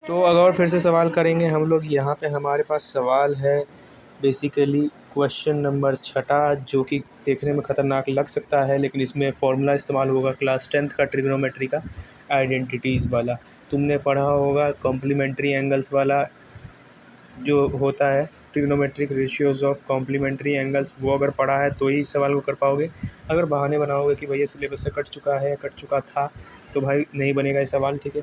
तो अगर फिर से सवाल करेंगे हम लोग। यहाँ पे हमारे पास सवाल है बेसिकली क्वेश्चन नंबर 6 जो कि देखने में ख़तरनाक लग सकता है, लेकिन इसमें फॉर्मूला इस्तेमाल होगा क्लास 10th का ट्रिग्नोमेट्री का आइडेंटिटीज़ वाला। तुमने पढ़ा होगा कॉम्प्लीमेंट्री एंगल्स वाला जो होता है, trigonometric ratios of complementary angles, वो अगर पढ़ा है तो ही इस सवाल को कर पाओगे। अगर बहाने बनाओगे कि भैया सिलेबस से कट चुका है, कट चुका था, तो भाई नहीं बनेगा ये सवाल, ठीक है।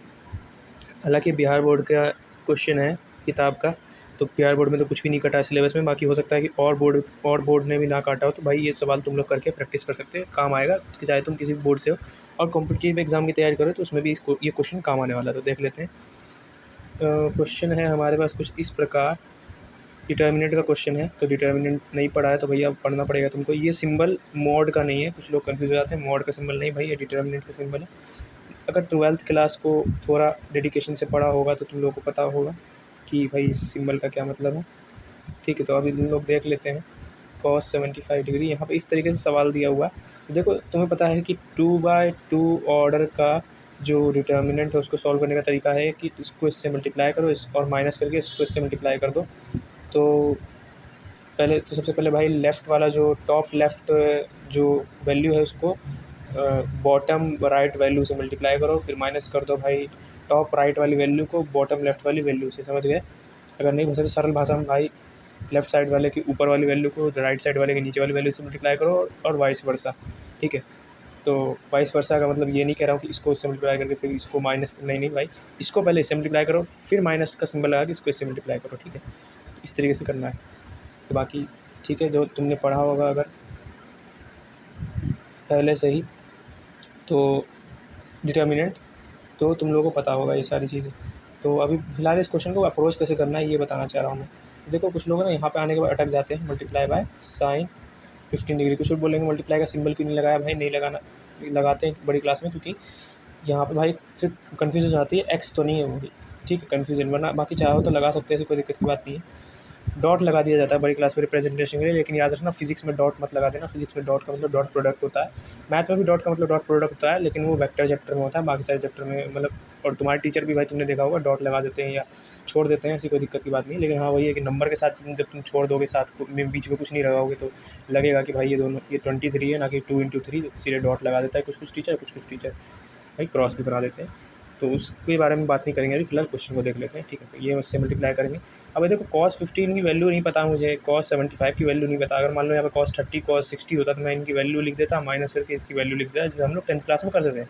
हालांकि बिहार बोर्ड का क्वेश्चन है किताब का, तो बिहार बोर्ड में तो कुछ भी नहीं कटा है सिलेबस में। बाकी हो सकता है कि और बोर्ड ने भी ना काटा हो, तो भाई ये सवाल तुम लोग करके प्रैक्टिस कर सकते हैं, काम आएगा। चाहे तुम किसी भी बोर्ड से हो और कॉम्पिटिटिव एग्जाम की तैयारी करो तो उसमें भी इसको ये क्वेश्चन काम आने वाला है। तो देख लेते हैं। क्वेश्चन है हमारे पास कुछ इस प्रकार। डिटर्मिनेंट का क्वेश्चन है, तो डिटर्मिनेंट नहीं पढ़ा है तो भैया पढ़ना पड़ेगा तुमको। ये सिंबल मॉड का नहीं है, कुछ लोग कंफ्यूज हो जाते हैं। मॉड का सिंबल नहीं भाई, ये डिटर्मिनेंट का सिंबल है। अगर 12th क्लास को थोड़ा डेडिकेशन से पढ़ा होगा तो तुम लोगों को पता होगा कि भाई इस सिंबल का क्या मतलब है, ठीक है। तो अभी तुम लोग देख लेते हैं। cos 75 डिग्री, यहाँ पे इस तरीके से सवाल दिया हुआ है। देखो तुम्हें पता है कि 2/2 ऑर्डर का जो डिटर्मिनेंट है उसको सॉल्व करने का तरीका है कि इसको इससे मल्टीप्लाई करो और माइनस करके इसको इससे मल्टीप्लाई कर दो। तो सबसे पहले भाई लेफ़्ट वाला जो टॉप लेफ़्ट जो वैल्यू है उसको बॉटम राइट वैल्यू से मल्टीप्लाई करो, फिर माइनस कर दो भाई टॉप राइट वाली वैल्यू को बॉटम लेफ़्ट वाली वैल्यू से। समझ गए? अगर नहीं बचे तो सरल भाषा में भाई लेफ़्ट साइड वाले की ऊपर वाली वैल्यू को राइट साइड वाले की नीचे वाली वैल्यू से मल्टीप्लाई करो और वाइस वर्सा, ठीक है। तो वाइस वर्सा का मतलब ये नहीं कह रहा हूँ कि इसको इससे मल्टीप्लाई करके फिर इसको माइनस, नहीं भाई, इसको पहले इससे मल्टीप्लाई करो फिर माइनस का सिंबल लगा के इसको इससे मल्टीप्लाई करो, ठीक है। इस तरीके से करना है। तो बाकी ठीक है, जो तुमने पढ़ा होगा अगर पहले से ही तो डिटर्मिनेंट, तो तुम लोगों को पता होगा ये सारी चीज़ें। तो अभी फिलहाल इस क्वेश्चन को अप्रोच कैसे करना है ये बताना चाह रहा हूँ मैं। देखो कुछ लोग ना यहाँ पे आने के बाद अटक जाते हैं, मल्टीप्लाई बाय साइन 15 डिग्री। कुछ लोग बोलेंगे मल्टीप्लाई का सिंबल क्यों नहीं लगाया भाई, नहीं लगाना, लगाते हैं बड़ी क्लास में, क्योंकि यहाँ पे भाई फिर कन्फ्यूज़न हो जाती है। एक्स तो नहीं है वो भी, ठीक है, कन्फ्यूजन, वरना बाकी चाहो तो लगा सकते हैं, कोई दिक्कत की बात नहीं है। डॉट लगा दिया जाता है बड़ी क्लास में रिप्रेजेंटेशन के लिए, लेकिन याद रखना फिजिक्स में डॉट मत लगा देना। फिजिक्स में डॉट का मतलब डॉट प्रोडक्ट होता है, मैथ में भी डॉट का मतलब डॉट प्रोडक्ट होता है, लेकिन वो वेक्टर चैप्टर में होता है, बाकी सारे चैप्टर में मतलब। और तुम्हारे टीचर भी भाई तुमने देखा होगा डॉट लगा देते हैं या छोड़ देते हैं, ऐसी कोई दिक्कत की बात नहीं। लेकिन हाँ वही है कि नंबर के साथ जब तुम छोड़ दोगे साथ में, बीच में कुछ नहीं लगाओगे तो लगेगा कि भाई ये दोनों, ये 23 है ना कि 2 × 3, इसीलिए डॉट लगा देता है कुछ कुछ टीचर भाई क्रॉस भी करा देते हैं। तो उसके बारे में बात नहीं करेंगे अभी, फिलहाल क्वेश्चन को देख लेते हैं, ठीक है। तो ये उससे मल्टीप्लाई करेंगे। अब देखो cos 15 की वैल्यू नहीं पता मुझे, cos 75 की वैल्यू नहीं पता। अगर मान लो यहाँ पे cos 30 cos 60 होता तो मैं इनकी वैल्यू लिख देता, माइनस करके इसकी वैल्यू लिख देता, जैसे हम लोग 10th क्लास में करते थे।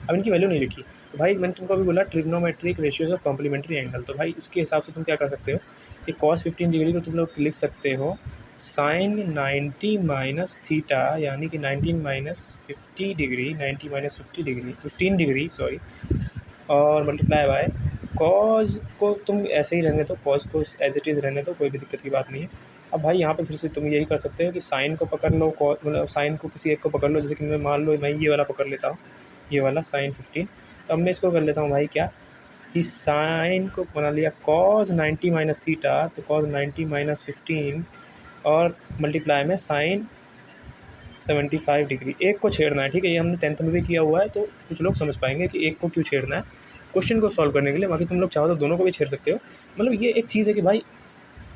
अब इनकी वैल्यू नहीं लिखी, तो भाई मैंने तुमको अभी बोला trigonometric ratios of complementary angle. तो भाई इसके हिसाब से तुम क्या कर सकते हो कि cos 15 डिग्री को तुम लोग लिख सकते हो साइन 90 माइनस थीटा, यानी कि 19 minus 50 degree, 90 minus 50 degree, 15 degree sorry, और मल्टीप्लाई बाय कॉज को तुम ऐसे ही रहने दो, कॉज को एज इट इज़ रहने दो, कोई भी दिक्कत की बात नहीं है। अब भाई यहाँ पे फिर से तुम यही कर सकते हो कि साइन को पकड़ लो, मतलब साइन को किसी एक को पकड़ लो, जैसे कि मैं मान लो मैं ये वाला पकड़ लेता हूँ, ये वाला साइन 15। तो अब मैं इसको कर लेता हूँ भाई क्या, कि साइन को बना लिया कॉज 90 माइनस थीटा, तो कॉज 90 माइनस 15 और मल्टीप्लाई में साइन 75 डिग्री। एक को छेड़ना है, ठीक है, ये हमने 10th में भी किया हुआ है, तो कुछ लोग समझ पाएंगे कि एक को क्यों छेड़ना है क्वेश्चन को सॉल्व करने के लिए। बाकी तुम लोग चाहो तो दोनों को भी छेड़ सकते हो। मतलब ये एक चीज़ है कि भाई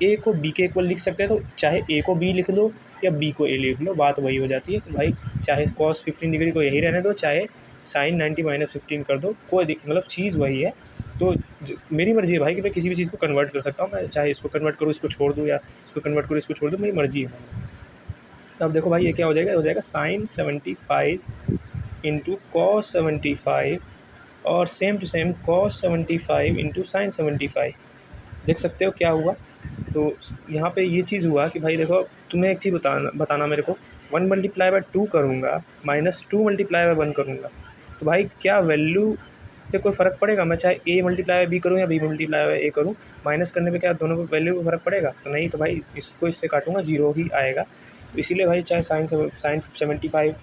ए को बी के इक्वल लिख सकते हैं, तो चाहे ए को बी लिख लो या बी को ए लिख लो, बात वही हो जाती है। तो भाई चाहे cos 15 डिग्री को यही रहने दो, चाहे साइन 90 माइनस 15 कर दो, कोई मतलब चीज़ वही है। तो मेरी मर्ज़ी है भाई कि मैं किसी भी चीज़ को कन्वर्ट कर सकता हूँ, मैं चाहे इसको कन्वर्ट करूँ इसको छोड़ दूँ, या इसको कन्वर्ट करूँ इसको छोड़ दूँ, मेरी मर्ज़ी है। तो अब देखो भाई ये क्या हो जाएगा, हो जाएगा साइन 75 इंटू कॉस 75 और same to same cos 75 into sine 75। देख सकते हो क्या हुआ। तो यहाँ पे ये चीज़ हुआ कि भाई देखो तुम्हें एक चीज़ बताना मेरे को, 1 मल्टीप्लाई बाय 2 करूँगा माइनस 2 मल्टीप्लाई बाय 1 करूँगा, तो भाई क्या वैल्यू पे कोई फ़र्क पड़ेगा? मैं चाहे ए मल्टीप्लाई बाय बी करूँ या बी मल्टीप्लाई बाय ए करूँ, माइनस करने पे क्या दोनों को वैल्यू में फ़र्क पड़ेगा? तो नहीं, तो भाई इसको इससे काटूंगा, जीरो ही आएगा। तो इसीलिए भाई चाहे साइन 75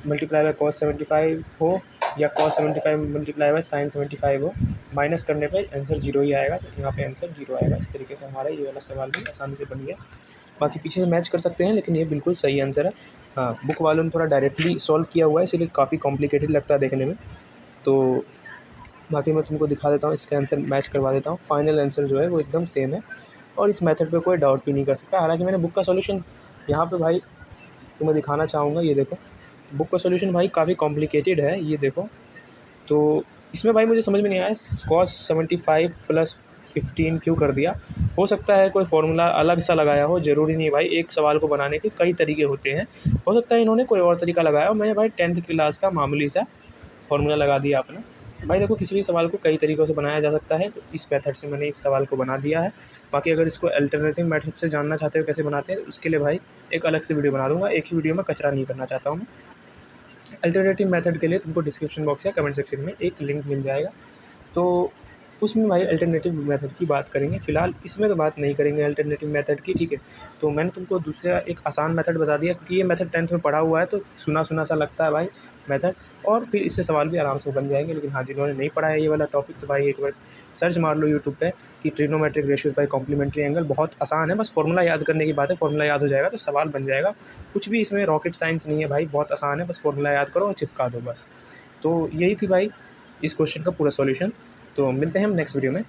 मल्टीप्लाई बाय कॉस 75 हो या कॉस 75 मल्टीप्लाई बाय साइन 75 हो, माइनस करने पे आंसर जीरो ही आएगा। तो यहाँ पे आंसर जीरो आएगा। इस तरीके से हमारा ये वाला सवाल भी आसानी से बन गया। बाकी पीछे से मैच कर सकते हैं, लेकिन ये बिल्कुल सही आंसर है। हाँ, बुक वालों ने थोड़ा डायरेक्टली सॉल्व किया हुआ है, इसीलिए काफ़ी कॉम्प्लिकेटेड लगता है देखने में। तो बाकी मैं तुमको दिखा देता हूँ, इसका आंसर मैच करवा देता हूँ। फाइनल आंसर जो है वो एकदम सेम है और इस मेथड पे कोई डाउट भी नहीं कर सकता। हालांकि मैंने बुक का सॉल्यूशन यहाँ पे भाई तुम्हें दिखाना चाहूँगा, ये देखो बुक का सॉल्यूशन भाई काफ़ी कॉम्प्लिकेटेड है, ये देखो। तो इसमें भाई मुझे समझ में नहीं आया cos 75 + 15 क्यों कर दिया। हो सकता है कोई फार्मूला अलग सा लगाया हो, ज़रूरी नहीं भाई, एक सवाल को बनाने के कई तरीके होते हैं। हो सकता है इन्होंने कोई और तरीका लगाया हो। मैंने भाई 10th क्लास का मामूली सा फार्मूला लगा दिया अपना। भाई देखो किसी भी सवाल को कई तरीक़ों से बनाया जा सकता है, तो इस मेथड से मैंने इस सवाल को बना दिया है। बाकी अगर इसको अल्टरनेटिव मेथड से जानना चाहते हो कैसे बनाते हैं, उसके लिए भाई एक अलग से वीडियो बना दूँगा। एक ही वीडियो में कचरा नहीं करना चाहता हूँ मैं। अल्टरनेटिव मेथड के लिए तुमको डिस्क्रिप्शन बॉक्स या कमेंट सेक्शन में एक लिंक मिल जाएगा, तो उसमें भाई अल्टरनेटिव मेथड की बात करेंगे। फ़िलहाल इसमें तो बात नहीं करेंगे अल्टरनेटिव मेथड की, ठीक है। तो मैंने तुमको दूसरा एक आसान मेथड बता दिया, क्योंकि ये मेथड 10th में पढ़ा हुआ है, तो सुना सुना सा लगता है भाई मेथड, और फिर इससे सवाल भी आराम से बन जाएंगे। लेकिन हाँ, जिन्होंने नहीं पढ़ा है ये वाला टॉपिक, तो भाई एक बार सर्च मार लो यूट्यूब पे कि trigonometric ratios by complementary angle. बहुत आसान है, बस फॉर्मूला याद करने की बात है। फॉर्मूला याद हो जाएगा तो सवाल बन जाएगा। कुछ भी इसमें रॉकेट साइंस नहीं है भाई, बहुत आसान है, बस फॉर्मूला याद करो और चिपका दो बस। तो यही थी भाई इस क्वेश्चन का पूरा सॉल्यूशन। तो मिलते हैं हम नेक्स्ट वीडियो में।